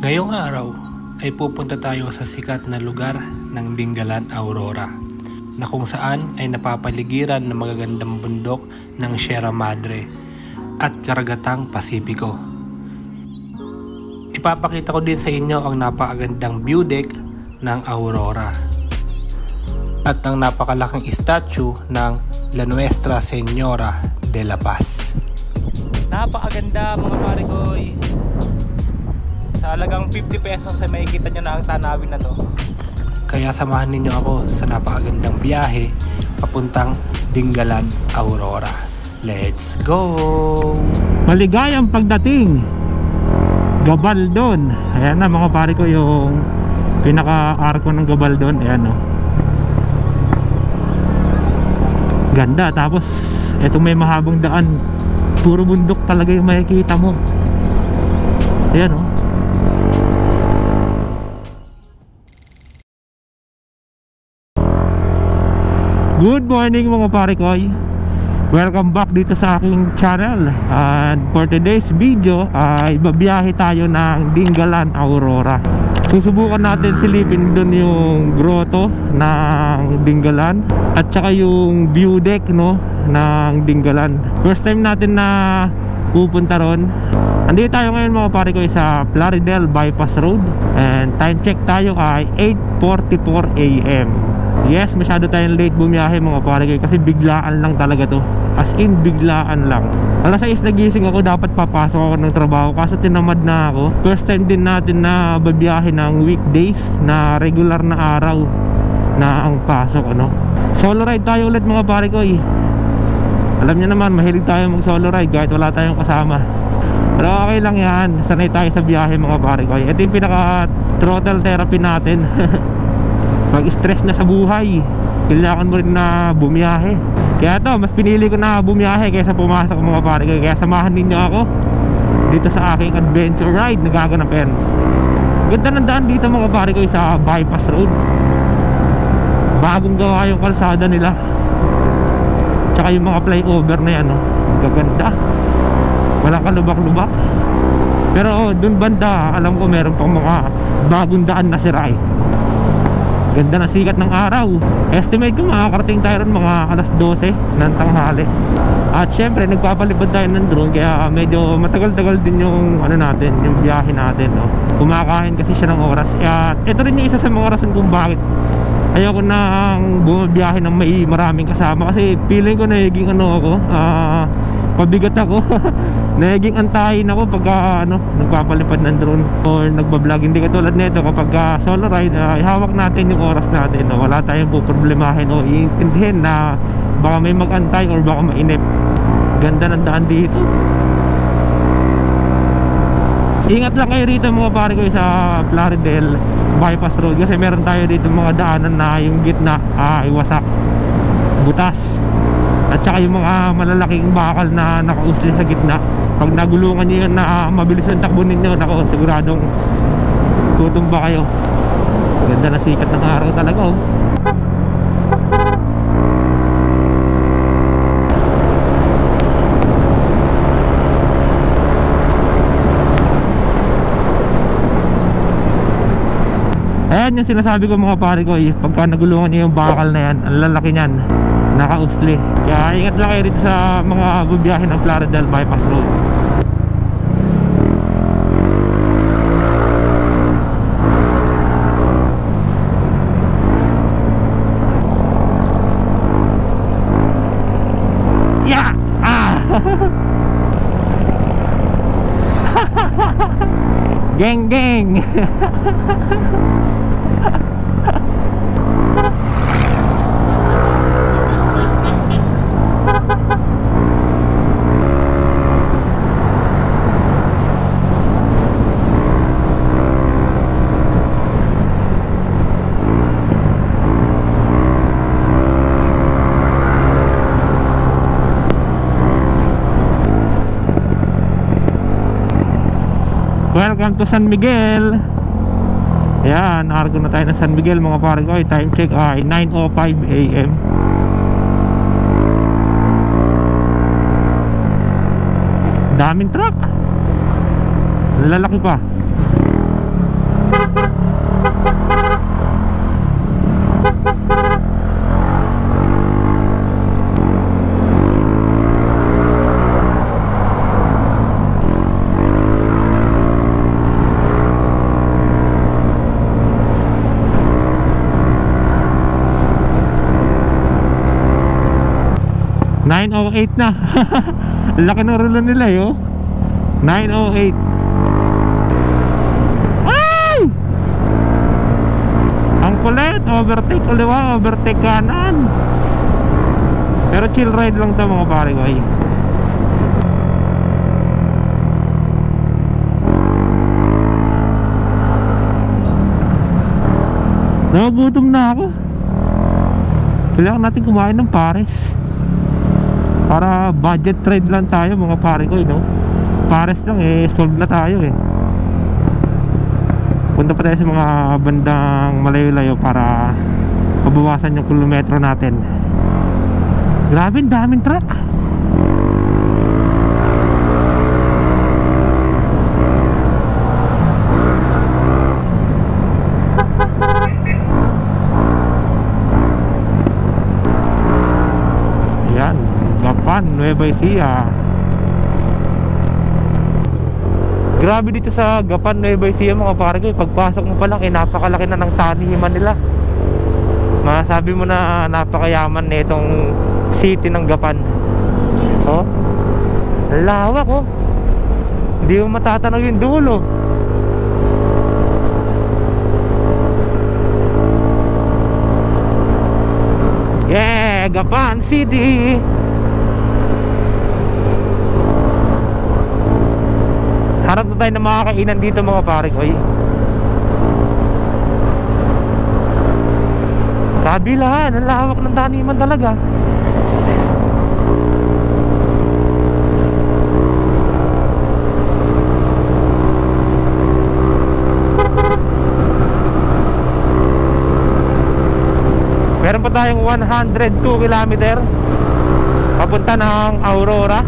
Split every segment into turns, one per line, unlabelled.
Ngayong araw ay pupunta tayo sa sikat na lugar ng Dingalan, Aurora, na kung saan ay napapaligiran ng magagandang bundok ng Sierra Madre at karagatang Pasipiko. Ipapakita ko din sa inyo ang napakagandang view deck ng Aurora at ang napakalaking statue ng La Nuestra Señora de la Paz. Napakaganda mga parikoy. Sa halagang 50 pesos ay makikita nyo na ang tanawin na to. Kaya samahan ninyo ako sa napakagandang biyahe papuntang Dingalan, Aurora. Let's go!
Maligayang pagdating Gabaldon. Ayan na mga pare ko yung pinaka-arko ng Gabaldon. Ayan o. Ganda. Tapos etong may mahabang daan, puro bundok talaga yung makikita mo. Ayan o. Good morning mga parikoy. Welcome back dito sa aking channel. And for today's video ay babiyahe tayo ng Dingalan, Aurora. Susubukan natin silipin dun yung grotto ng Dingalan at saka yung view deck ng Dingalan. First time natin na pupunta ron. Andito tayo ngayon mga parikoy sa Plaridel Bypass Road. And time check tayo ay 8:44 AM. Yes, masyado tayong late bumiyahe mga pare kasi biglaan lang talaga to. As in, biglaan lang. Alas 6 nagising ako, dapat papasok ako ng trabaho kaso tinamad na ako. First time din natin na babiyahe ng weekdays na regular na araw na ang pasok, Solo ride tayo ulit mga pare ko. Alam niyo naman, mahilig tayo mag solo ride kahit wala tayong kasama. Pero okay lang yan, sanay tayo sa biyahe mga pare ko. Ito yung pinaka throttle therapy natin. Pag stress na sa buhay, kailangan mo rin na bumiyahe. Kaya to, mas pinili ko na bumiyahe kaysa pumasok mga pare. Kaya samahan ninyo ako dito sa aking adventure ride na gaganapin. Ganda ng daan dito mga pare ko sa bypass road. Bagong gawa yung kalsada nila. Tsaka yung mga flyover na yan, gaganda. Walang kalubak-lubak. Pero dun banda, alam ko meron pang mga bagong daan na sira. Ganda ng sikat ng araw. Estimate ko makakarating tayo ron mga alas 12 ng tanghali. At syempre nagpapalipad tayo ng drone, kaya medyo matagal-tagal din yung natin, yung biyahe natin, Kumakain kasi siya ng oras. At ito rin yung isa sa mga rason kung bakit ayoko nang bumibiyahe ng may maraming kasama. Kasi feeling ko nagiging pabigat ako. Nagiging antayin ako pagka nagpapalipad ng drone or nagbablog. Hindi katulad nito kapag solo ride, ihawak natin yung oras natin, wala tayong poproblemahin o iintindihin na baka may mag-antay or baka mainip. Ganda ng daan dito. Ingat lang kayo rito mga pare ko sa Plaridel Bypass Road kasi meron tayo dito mga daanan na yung gitna iwasak, butas. At saka yung mga malalaking bakal na nakausli sa gitna, pag nagulungan nyo yun na mabilis ang takbo ninyo, siguradong tutumba kayo. Ganda na sikat ng araw talaga, Ayan yung sinasabi ko mga pare ko, pagka nagulungan nyo yung bakal na yan, ang lalaki nyan, nakausli. Kaya ingat lang kayo dito sa mga bubiyahe ng Plaridel Bypass Road. Yeah! Geng geng. Welcome to San Miguel. Ayan, argo na tayo ng San Miguel mga pare ko. Time check ay 9:05 AM. Daming truck, lalaki pa. 9:08 na. Laki ng relo nila eh, oh. 9:08. Ay! Ang kulit, overtake kaliwa, overtake kanan. Pero chill ride lang to mga pare ko ay. Nagugutom na ako. Kailangan natin kumain ng pares. Para budget trade lang tayo mga pare ko, no? Pares lang eh, solve na tayo eh. Punta pa tayo sa mga bandang malayo-layo para mabawasan yung kilometro natin. Grabe, daming truck. Yan, Gapan, Nueva Ecija. Grabe dito sa Gapan, Nueva Ecija mga pare ko. Pagpasok mo pa lang, napakalaki na ng taniman nila. Masabi mo na napakayaman na itong city ng Gapan. Oh, lawak oh. Hindi mo matatanaw yung dulo. Yeah, Gapan City. Harap na tayo ng mga kainan dito mga pare ko. Kabilaan, ang lawak ng taniman talaga. Meron pa tayong 102 km papunta ng Aurora.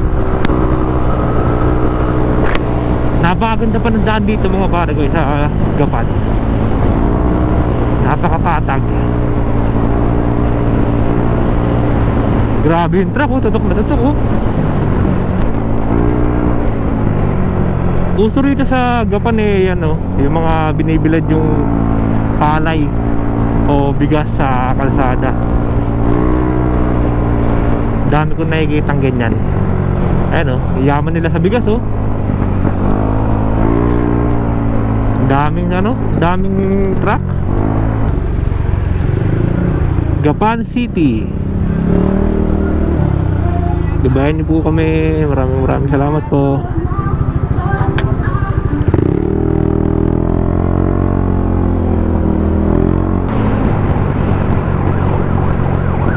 Napakaganda pa ng daan dito mga pare ko sa Gapan. Napakapatag. Grabe yung truck oh, tutok na tutok oh. Uso rito sa Gapan eh, yan oh, yung mga binibilad yung palay o bigas sa kalsada. Dami ko nakikitang ganyan. Ayan oh, yaman nila sa bigas oh. Daming ano, daming truck. Gapan City. Gabayan niyo po kami. Maraming salamat po.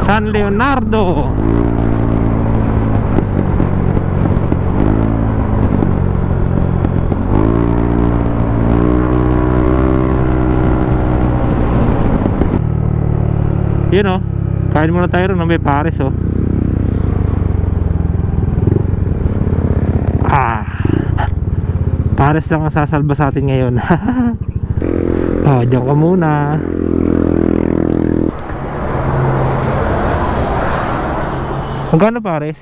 San Leonardo. Yun o, kain muna tayo rin na may pares o. Pares lang ang sasalba sa atin ngayon. Diyan ka muna. Magkano pares?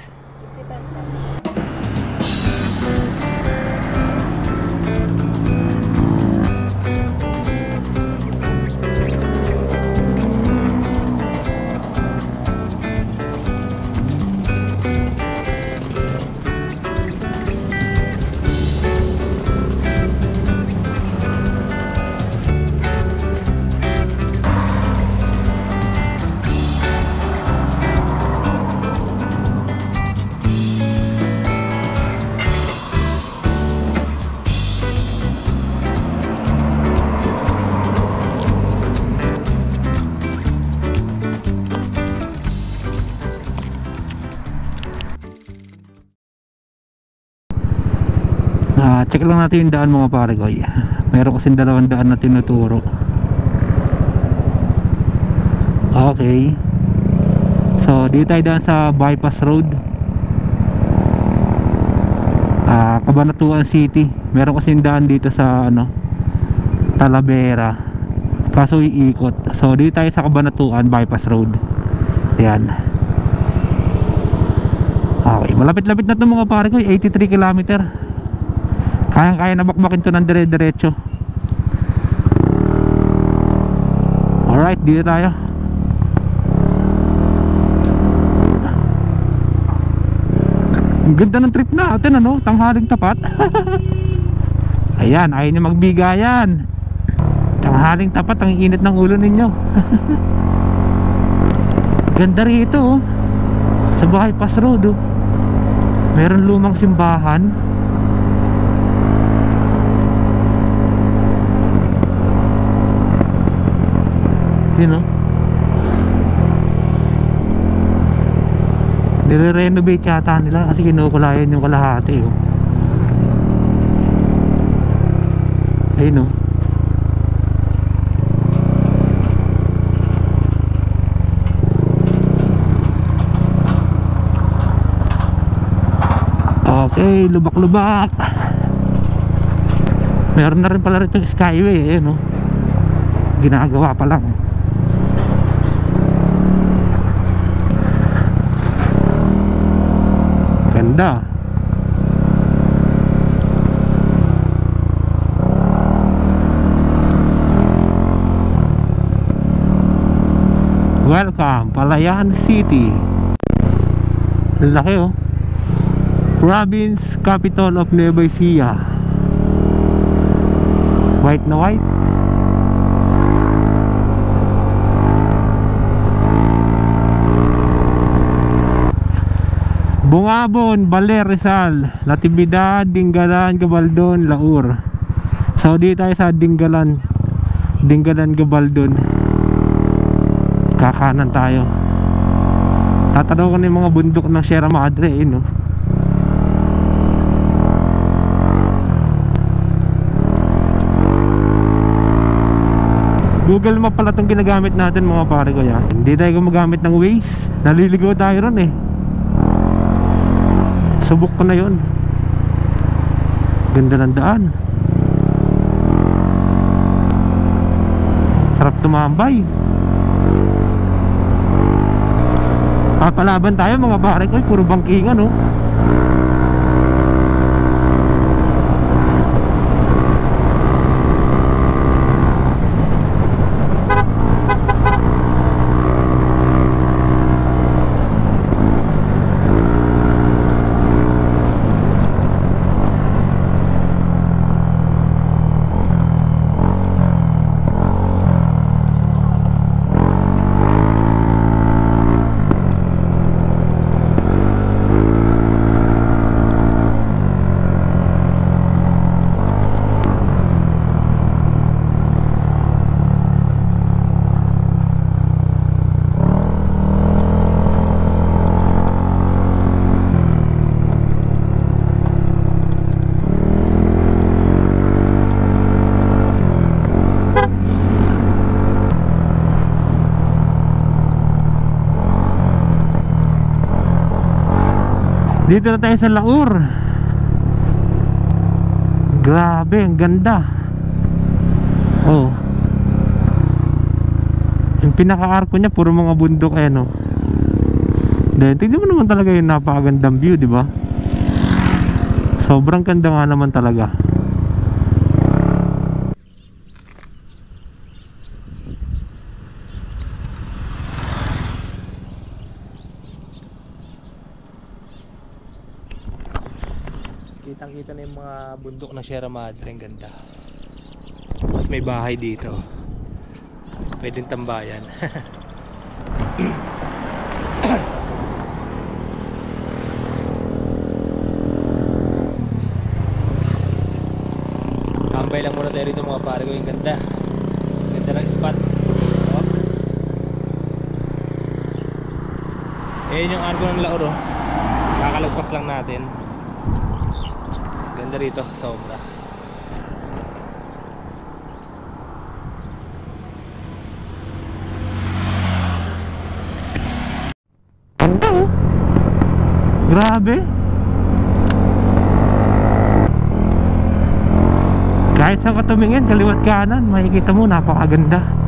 Check lang natin yung daan mga pare ko. Meron kasing dalawang daan na tinuturo. Okay. So dito tayo daan sa bypass road, Cabanatuan City. Meron kasing daan dito sa ano, Talavera, kaso iikot. So dito tayo sa Cabanatuan bypass road. Yan. Okay, malapit-lapit na ito mga pare ko. 83 km. Kayang-kaya na bakbakin to ng dire-diretso. Alright, dito tayo. Ang ganda ng trip natin, ano? Tanghaling tapat. Ayan, ayaw niya magbigayan. Tanghaling tapat, ang init ng ulo ninyo. Ganda rito, oh. Sa bypass road, oh. Meron lumang simbahan. Yun, oh. Nire-renovate yata nila kasi kinukulayan yung kalahati, oh. Ayun, oh. Okay, lubak-lubak. Meron na rin pala rito yung skyway, ayun, oh. Ginagawa pa lang. Ganda. Welcome, Palayan City. Laki, oh. Province capital of Nueva Ecija. White na white. Bungabon, Baler, Rizal, Natividad, Dingalan, Gabaldon, Laur. So dito tayo sa Dingalan, Gabaldon. Kakanan tayo. Tatanaw ko na yung mga bundok ng Sierra Madre, eh, no? Google Map pala itong ginagamit natin, mga pare ko, yan. Hindi tayo gumagamit ng Waze. Naliligaw tayo ron, eh. Subok ko na yun. Ganda ng daan. Sarap tumambay. Papalaban tayo, mga pare ko, puro bangkingan, oh. Dito na tayo sa Laur. Grabe, ang ganda. Oh. Yung pinaka-arko niya puro mga bundok, eh, no. Dahil tignan mo naman talaga yung napakagandang view, di ba? Sobrang ganda nga naman talaga. Kitang-kita na yung mga bundok ng Sierra Madre, ang ganda. Tapos may bahay dito. Pwedeng tambayan. Tambay lang muna tayo rito, mga pare ko. Yung ganda. Ganda ng spot. Oh. Ayan yung arko ng Laur, oh. Kakalagpas lang natin. Ganda rito, sobra. Ganda, oh. Grabe. Kahit saan ka tumingin, kaliwat kanan, makikita mo, napakaganda.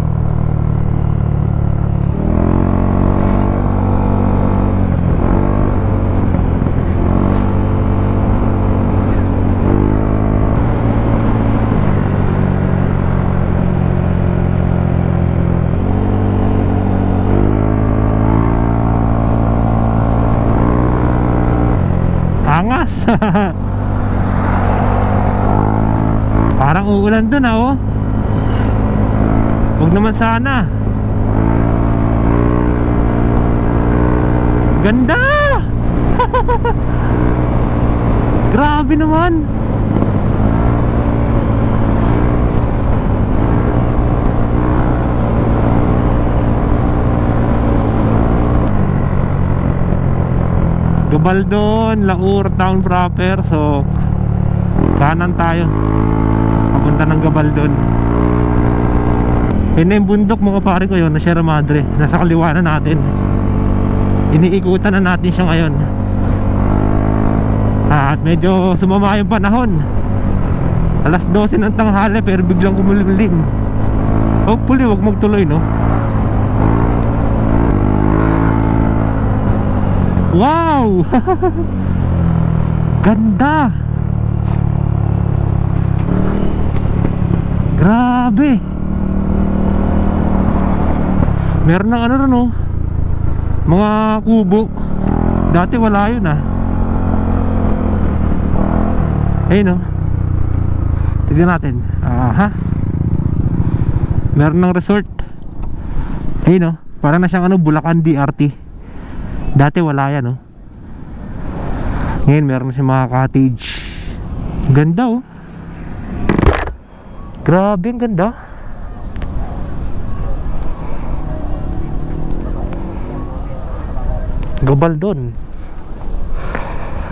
Angas. Parang uulan dun oh. Huwag naman sana. Ganda. Grabe naman. Gabaldon, Laur town proper. So kanan tayo papunta ng Gabaldon. Yun na yung bundok mga pare ko yun na Sierra Madre. Nasa kaliwa na natin. Iniikutan na natin siya ngayon. At medyo sumama yung panahon. Alas 12 ng tanghali pero biglang kumulimlim. Hopefully wag magtuloy no. Wow! Ganda! Grabe! Meron ng ano ron oh, mga kubo. Dati wala yun ah. Ayun oh. Tignan natin. Aha. Meron ng resort. Ayun oh. Parang na siyang ano, Bulacan DRT. Dati wala yan oh. Ngayon meron na siyang mga cottage. Ganda oh. Grabe ang ganda. Gabaldon,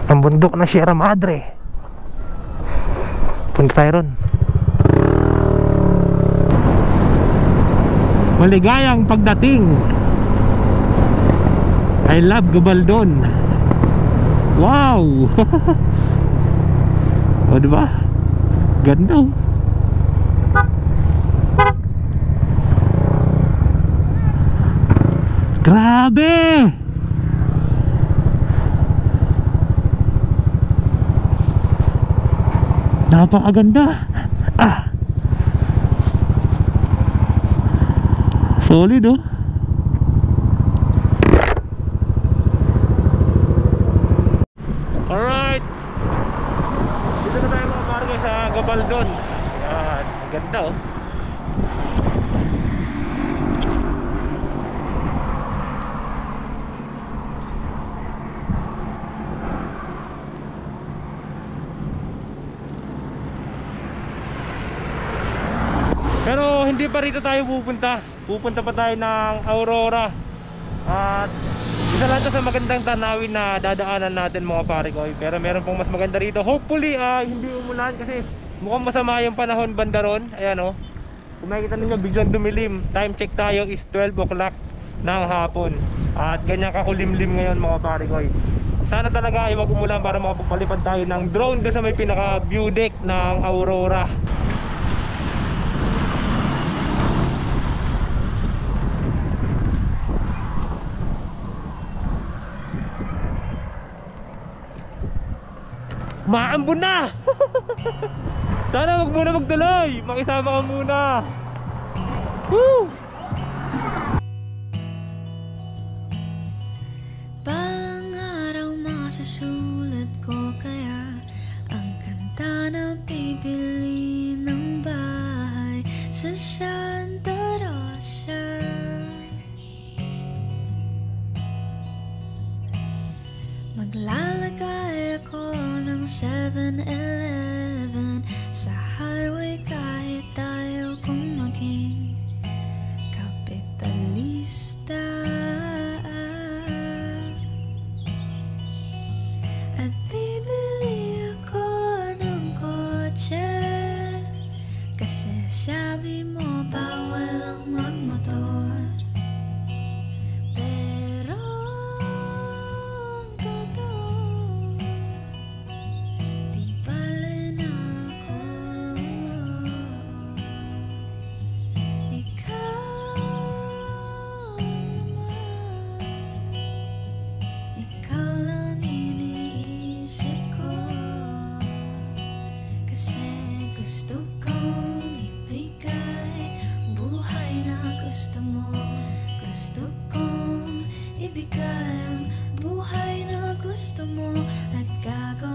ang bundok ng Sierra Madre. Punta tayo ron. Maligayang pagdating. I love Gabaldon. Wow. O diba? Ganda oh. Grabe. Napakaganda. Solid oh. Alright. Dito na tayo mga karga sa Gabaldon. Yan, ganda oh. Pero hindi pa rito tayo pupunta. Pupunta pa tayo ng Aurora. At isa lang ito sa magandang tanawin na dadaanan natin mga pare ko. Pero meron pong mas maganda rito. Hopefully hindi umulan kasi mukhang masama yung panahon banda ron. Ayan o. Kung makikita ninyo biglang dumilim. Time check tayo is 12 o'clock ng hapon. At ganyan kakulimlim ngayon mga pare ko. Sana talaga ay wag umulan para makapagpalipad tayo ng drone doon sa may pinaka view deck ng Aurora. Maambon na! Sana wag muna magtuloy. Makisama ka muna. Woo!
Balang araw masusulat ko kaya ang kanta na bibili ng bahay sa Santa Rosa. Maglalagay ako ng 7-Eleven sa highway kahit tayo kung maging kapitalista. At bibili ako ng kotse kasi sabi mo bawal ang magmotor. Gusto mo at gagawin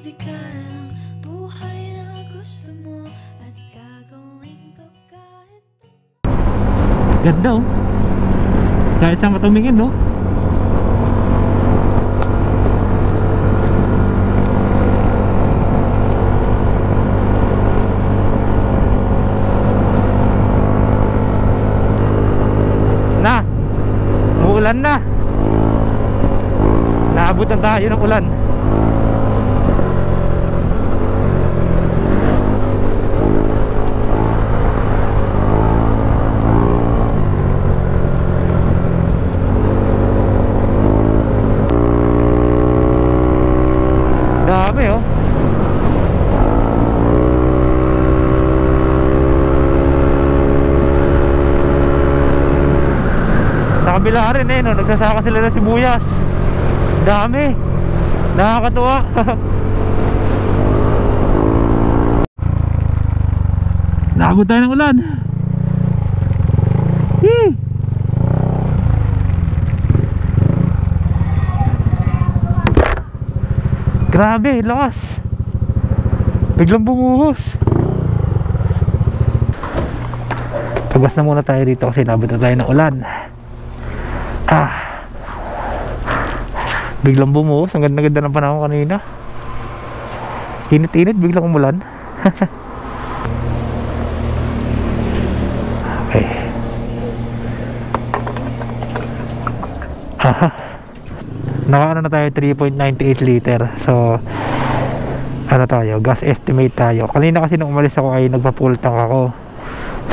Ibigay ang buhay na gusto mo at gagawin ko kahit
Ganda oh. Kahit saan ka tumingin no. Ulan na. Naabot na tayo ng ulan. Dami oh. Kabila rin eh no, nagsasaka sila ng sibuyas. Dami. Nakakatuwa. Naabot tayo ng ulan. Hee! Grabe, lakas. Biglang bumuhos. Tagas na muna tayo dito kasi naabot na tayo ng ulan. Biglang bumuhos. Ang ganda-ganda ng panahon kanina. Init-init, biglang umulan. Okay. Nakaano na tayo 3.98 liter. So ano tayo, gas estimate tayo. Kanina kasi nung umalis ako ay nagpa-full tank ako.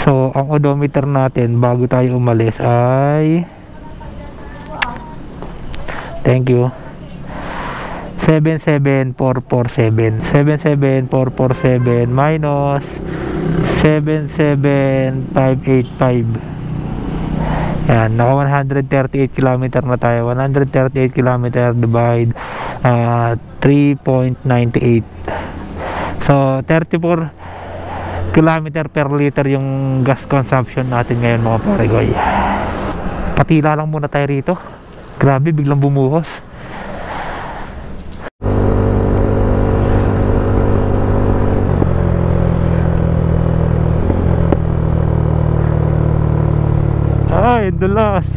So ang odometer natin bago tayo umalis ay, thank you, 77447. 77447 minus 77585. Yan, naka 138 km na tayo. 138 km divide 3.98. So 34 km per liter yung gas consumption natin ngayon mga paregoy. Patila lang muna tayo rito. Grabe, biglang bumuhos. Ay, dulas.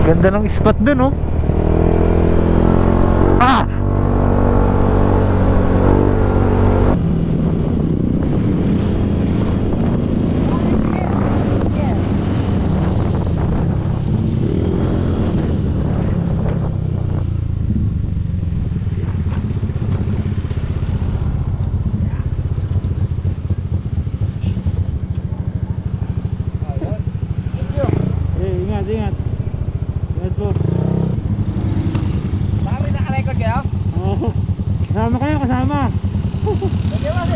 Ganda ng spot dun, oh. Ah! Ingat. Ingat po.
Bakit naka-record kayo?
Oo. Kasama kayo, kasama.
Hindi ba?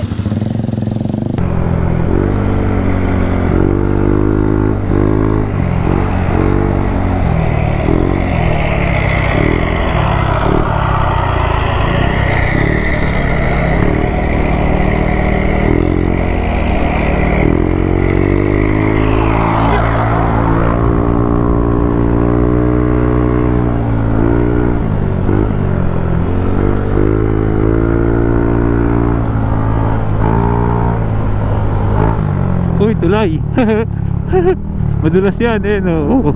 Uy, tulay. Madulas yan eh, no?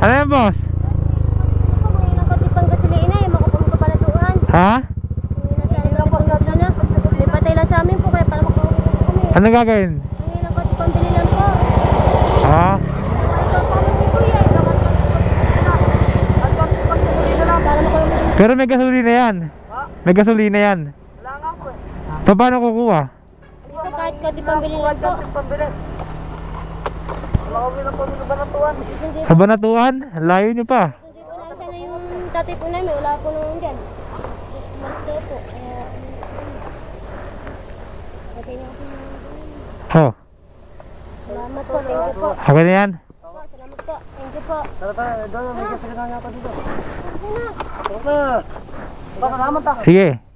Ano yan, boss? Ha? Ano gagawin?
Pambili lang po.
Ha? Pero may gasolina yan. May gasolina yan.
Wala nga po eh.
Paano kukuha?
Dito kahit pambili lang po.
Wala Makauwi na po dito Banatuan.
Sa Banatuan? Layo nyo pa.
Hindi po namin sana yung tatay po namin. Wala po naman dyan. Master po. Kaya... Tatay niya po naman.
Oh,
Salamat po. Thank you po.
okay na yan.
Salamat po. Thank you po.
Tara, doon, may kasagangan nga pa dito. Tara. Baka naman ta.
Sige.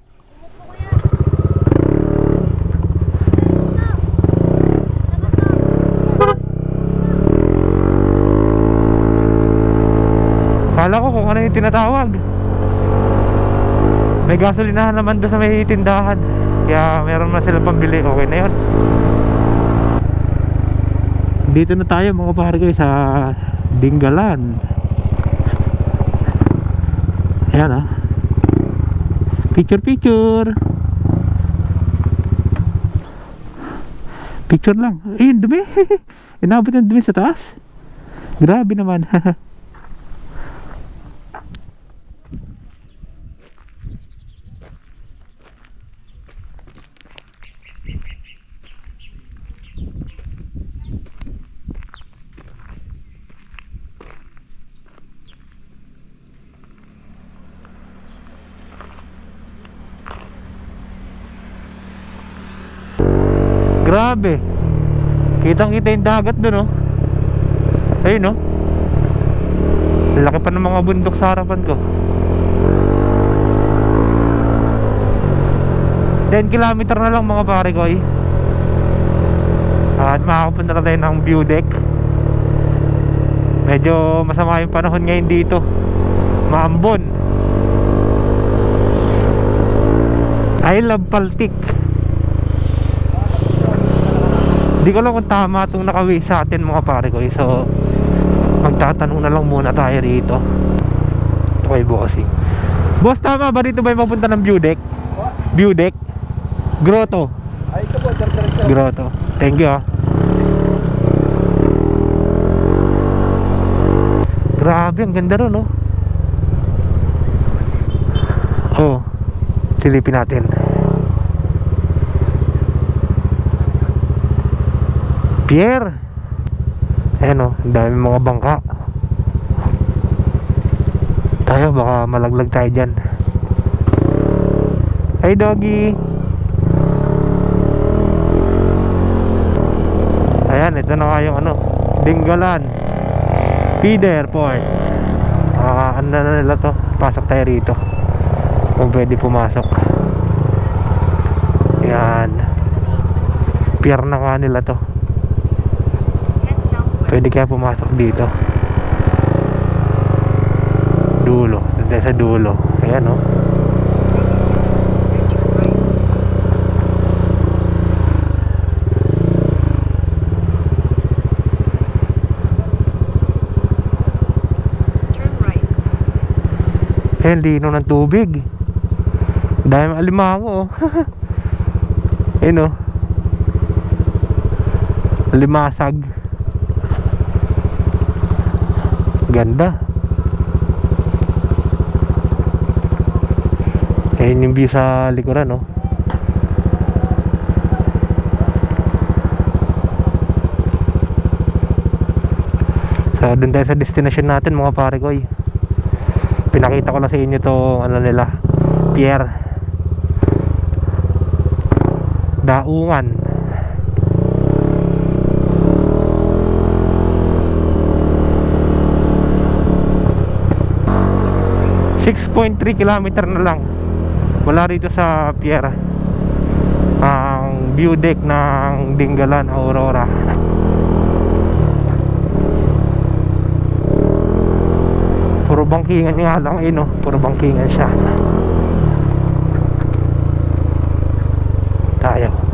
Kala ko kung ano yung tinatawag. May gasolinahan naman doon sa may tindahan. Kaya meron na sila pambili. Okay na yun. Dito na tayo mga pare ko sa Dingalan. Ayan ah. Picture Picture lang. Ayun, dumi. Inabot yung dumi sa taas. Grabe naman. Grabe. Kitang-kita yung dagat doon, oh. Ayun, oh. Laki pa ng mga bundok sa harapan ko. 10 kilometer na lang mga pare ko, eh. At makakapunta na tayo ng view deck. Medyo masama yung panahon ngayon dito. Maambon. I love Paltik. Di ko lang kung tama itong nakawi sa atin mga pare ko, eh. So magtatanong na lang muna tayo rito. Ito kay bossing. Boss, tama ba dito ba yung mapunta ng view deck? View deck? Grotto.
Ay, ito po, diretso.
Grotto. Thank you, ah. Grabe, ang ganda ron, oh. Oh, silipin natin. Pier. Ayan, oh, dami mga bangka. Tayo, baka malaglag tayo dyan. Hey doggy. Ayan, ito na nga yung ano, Dingalan Feeder Port. Ano na nila to. Pasok tayo rito kung pwede pumasok. Ayan, pier na nga nila to. Pwede kaya pumasok dito. Dulo, doon sa dulo. Ayan, oh. Eh, lino ng tubig. Dahil alimango, oh. Ayan, oh. Limasag. Ganda. Ayan yung view sa likuran, oh. So dun tayo sa destination natin mga pare ko, eh. Pinakita ko na sa inyo to, ano nila, pier Daungan. .3 kilometer na lang mula rito sa pier ang view deck ng Dingalan Aurora. Puro bangkingan nga lang, eh, no? Puro bangkingan siya. Tayo.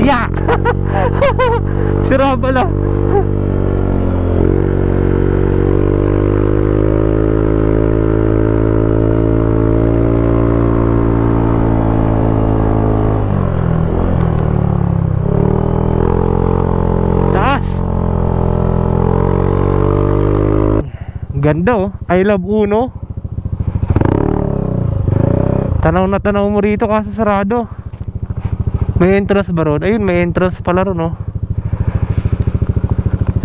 Yeah! Sira pala. Ganda oh, I love Uno. Tanaw na tanaw mo rito kaso sarado. May entrance ba ron? Ayun, may entrance pala ron oh.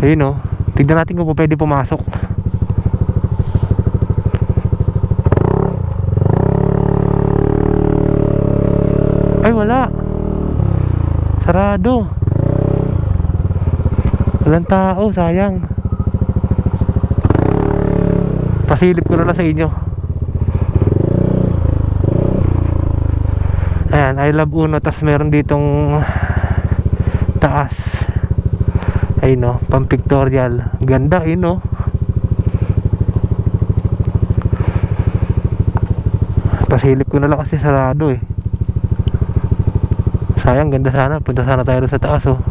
Ayun oh, tignan natin kung pwede pumasok. Ay wala, sarado. Walang tao, sayang. Pasilip ko na lang sa inyo. Ayan, I love Uno. Tas meron ditong taas. Ayun no, pang pictorial. Ganda eh no. Pasilip ko na lang kasi sarado eh. Sayang, ganda sana. Punta sana tayo sa taas oh.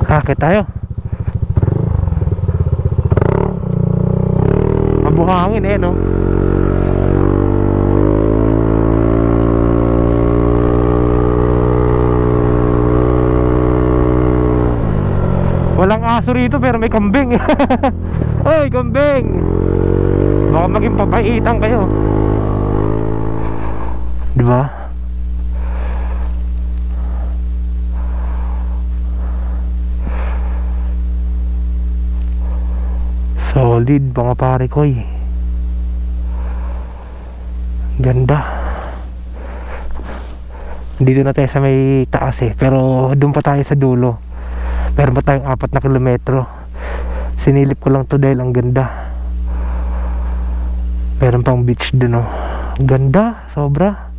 Akit tayo. Mabuhangin eh no. Walang aso rito pero may kambing. Oy, kambing. Baka maging papaitan kayo. Diba? Solid mga pare ko eh. Ganda. Dito na tayo sa may taas eh. Pero doon pa tayo sa dulo. Meron pa tayong 4 na kilometro. Sinilip ko lang to dahil ang ganda. Meron pang beach dun oh. Ganda, sobra.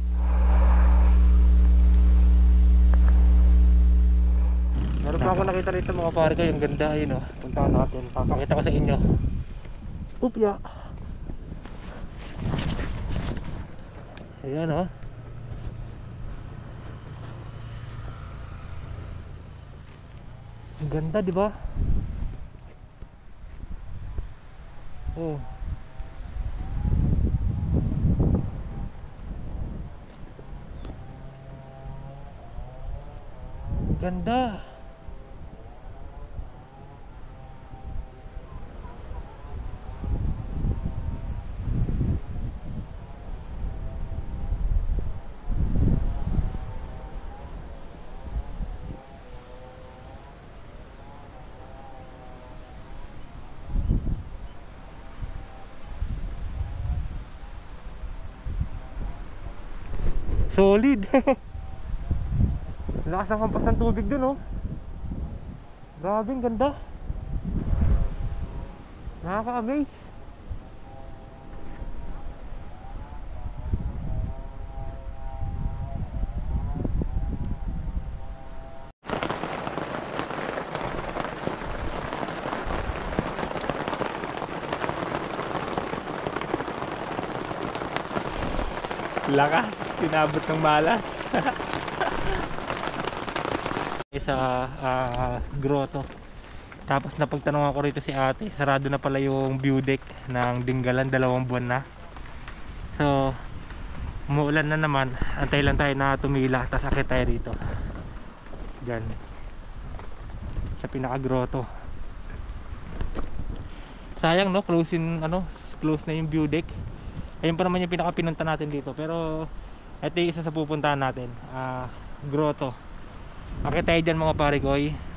Meron pa ako nakita rito mga pare ko. Yung ganda yun oh. Puntahan natin, papakita ko sa inyo. Upya. Ayan oh. Ang ganda, di ba? Oh. Ganda. Solid. Lakas ng hampas ng tubig dun oh. Grabe, ang ganda. Nakaka-amaze.
Lakas, tinabot ng malas.
Sa grotto. Tapos napagtanong ako rito si ate, sarado na pala yung view deck ng Dinggalan, 2 buwan na. So umuulan na naman, antay lang tayo na tumila. Tapos akit tayo rito dyan sa pinaka grotto. Sayang no, close na yung view deck. Ayun pa naman yung pinaka pinunta natin dito. Pero ito yung isa sa pupuntahan natin, grotto. Akit tayo dyan mga pare ko,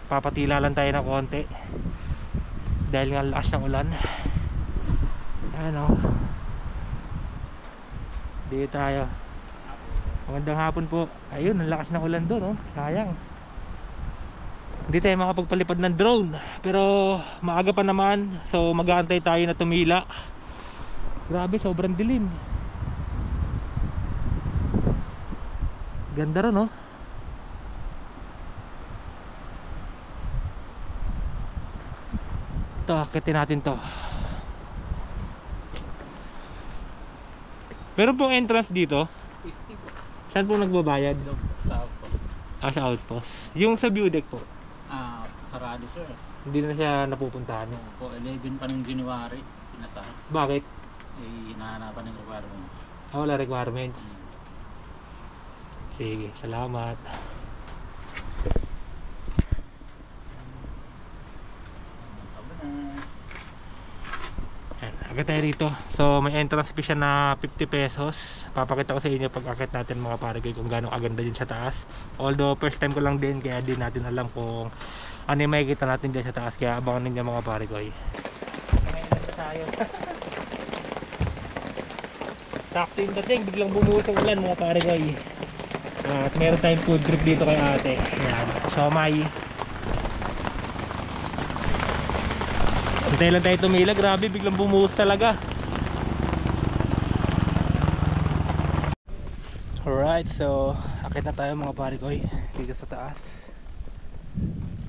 papatila lang tayo ng konti dahil nga lakas ng ulan. Ayan o, dito tayo. Magandang hapon po. Ayun, ang lakas ng ulan doon sayang hindi tayo makapagpalipad ng drone, pero maaga pa naman, so mag-aantay tayo na tumila. Grabe, sobrang dilim. Ganda rin oh. Ito, akitin natin to. Meron pong entrance dito. Saan po nagbabayad?
Sa outpost.
Sa outpost. Yung sa view deck po?
Sarado sir.
Hindi na siya napupuntahan.
Po, 11 pa ng January. Pinasahan.
Bakit?
Hinahanapan ng requirements.
Wala requirements. Sige, salamat. Akit tayo rito. So may entrance fee siya na 50 pesos. Papakita ko sa inyo pag akit natin mga pare koy kung gaano aganda din sa taas. Although first time ko lang din, kaya din natin alam kung ano yung makikita natin dyan sa taas. Kaya abangan ninyo mga pare koy. Ngayon na tayo. Sakto yung dating, biglang bumuhos ang ulan mga pare koy. At meron tayong food trip dito kay ate. Ayan, siomay. Hintay lang tayo tumila, grabe, biglang bumuhos talaga. Alright, so akit na tayo mga pare koy dito sa taas.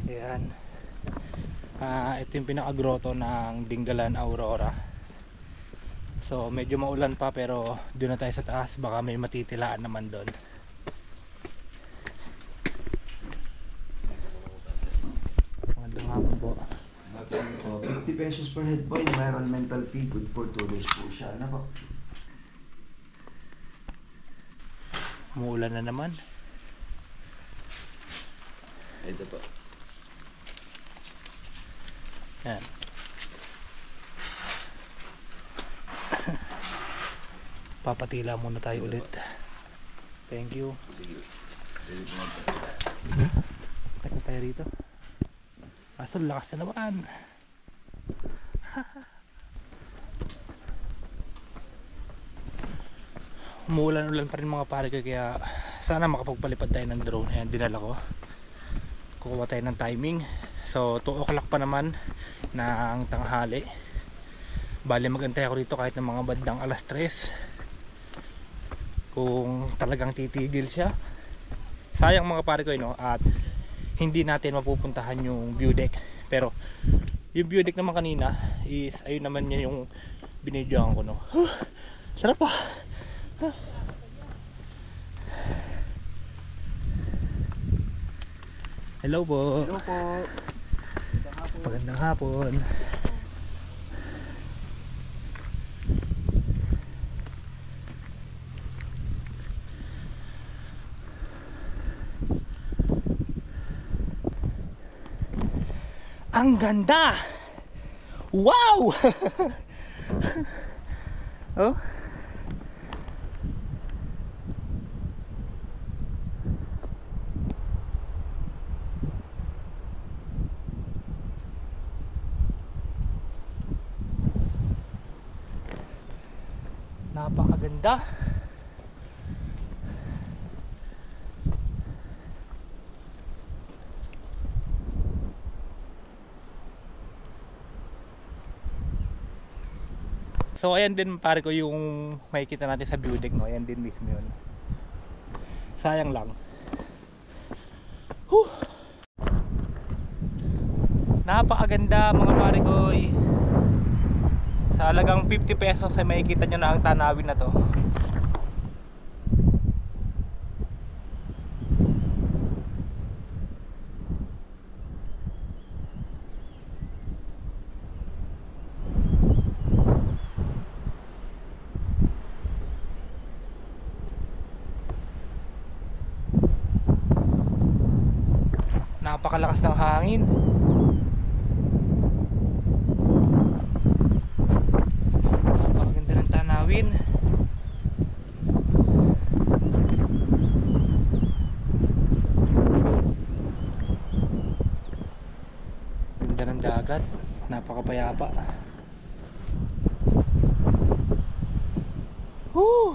Ayan. Ito yung pinaka-grotto ng Dingalan Aurora. So medyo maulan pa pero doon na tayo sa taas, baka may matitilaan naman doon. Magandang hapon po.
50 pesos per head po, environmental fee, good for 2 days po siya. Ano po?
Umuulan na naman.
Ito po.
Yan. Papatila muna tayo ulit. Thank you.
Sige.
Bakit na tayo rito? Kaso lakas na naman. Umuulan-ulan pa rin mga pare ko, kaya sana makapagpalipad tayo ng drone. Ayan, dinala ko. Kukuha tayo ng timing. So 2 o'clock pa naman ng tanghali. Bali magantay ako rito kahit ng mga bandang alas 3 kung talagang titigil siya. Sayang mga pare ko, no? At hindi natin mapupuntahan yung view deck. Pero yung view deck naman kanina is ayun naman niya yung binidyoan ko, no? Sarap pa. Hello po.
Hello po.
Magandang hapon. Ang ganda! Wow! Oh? Napakaganda. So ayan din pare ko yung makikita natin sa view deck, no? Ayan din mismo yun. Sayang lang. Whew! Napakaganda mga pare ko. Sa halagang 50 pesos ay makikita nyo na ang tanawin na to. Napakalakas ng hangin. Napakaganda ng tanawin. Ganda ng dagat. Napakapayapa. Woo!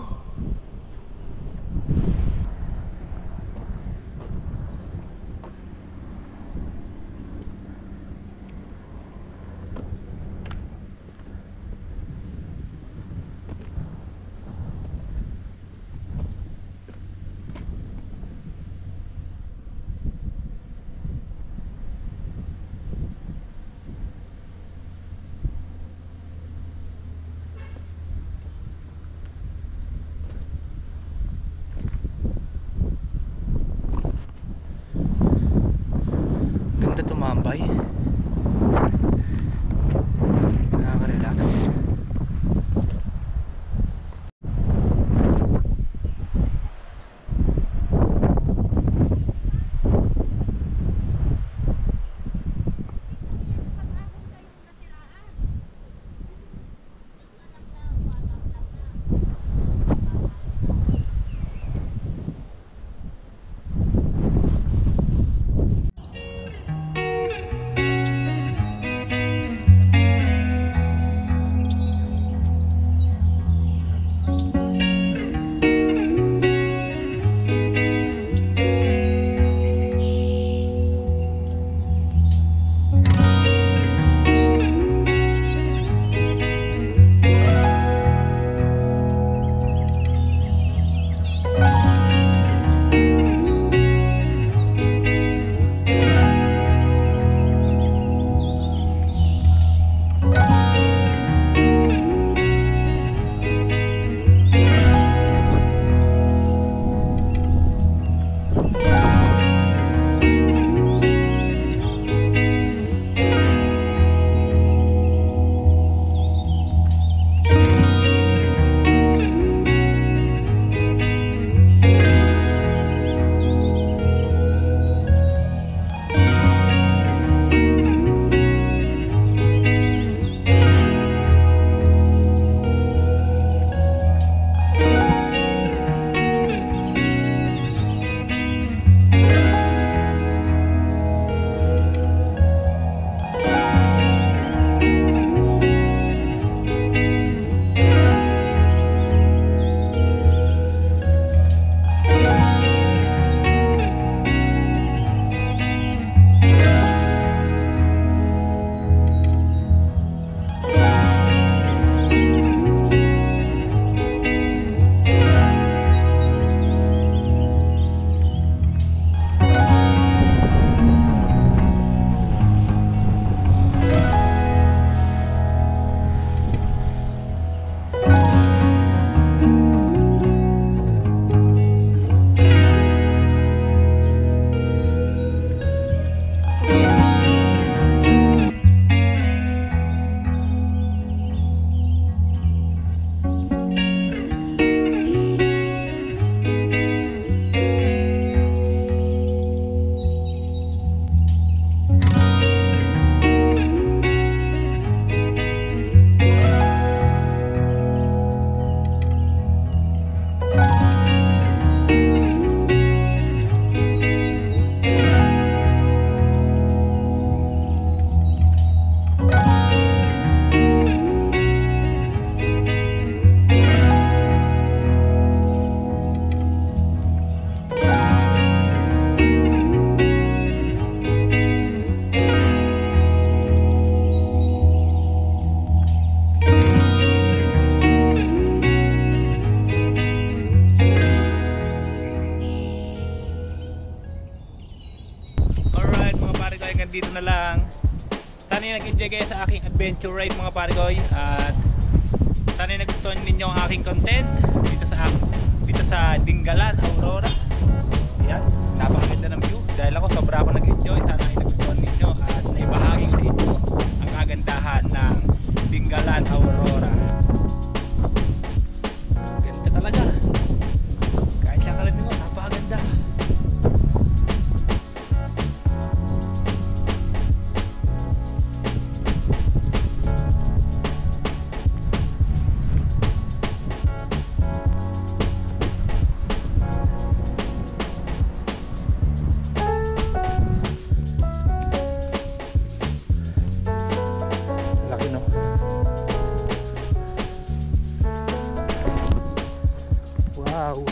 Ganda tumambay. Nakaka-relax.
dito na lang. Sana nag-enjoy kayo sa aking adventure ride mga pare ko, at sana nagustuhan ninyo ang aking content dito sa Dingalan, Aurora. Yan, napakaganda ng view dahil ako sobra ako nag-enjoy. Sana ay nagustuhan ninyo at naibahagi ko sa inyo ang kagandahan ng Dingalan, Aurora. Ganda talaga, kahit siya kalabing mo, napakaganda. Wow.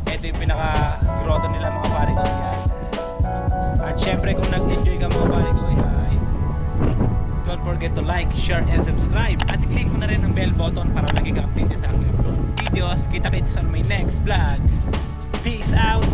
Ito yung pinaka-grotto nila mga pare ko. At syempre kung nag-enjoy ka mga pare ko, don't forget to like, share, and subscribe. At click mo na rin ang bell button para lagi ka update sa aking upload videos. Kita-kits on my next vlog. Peace out!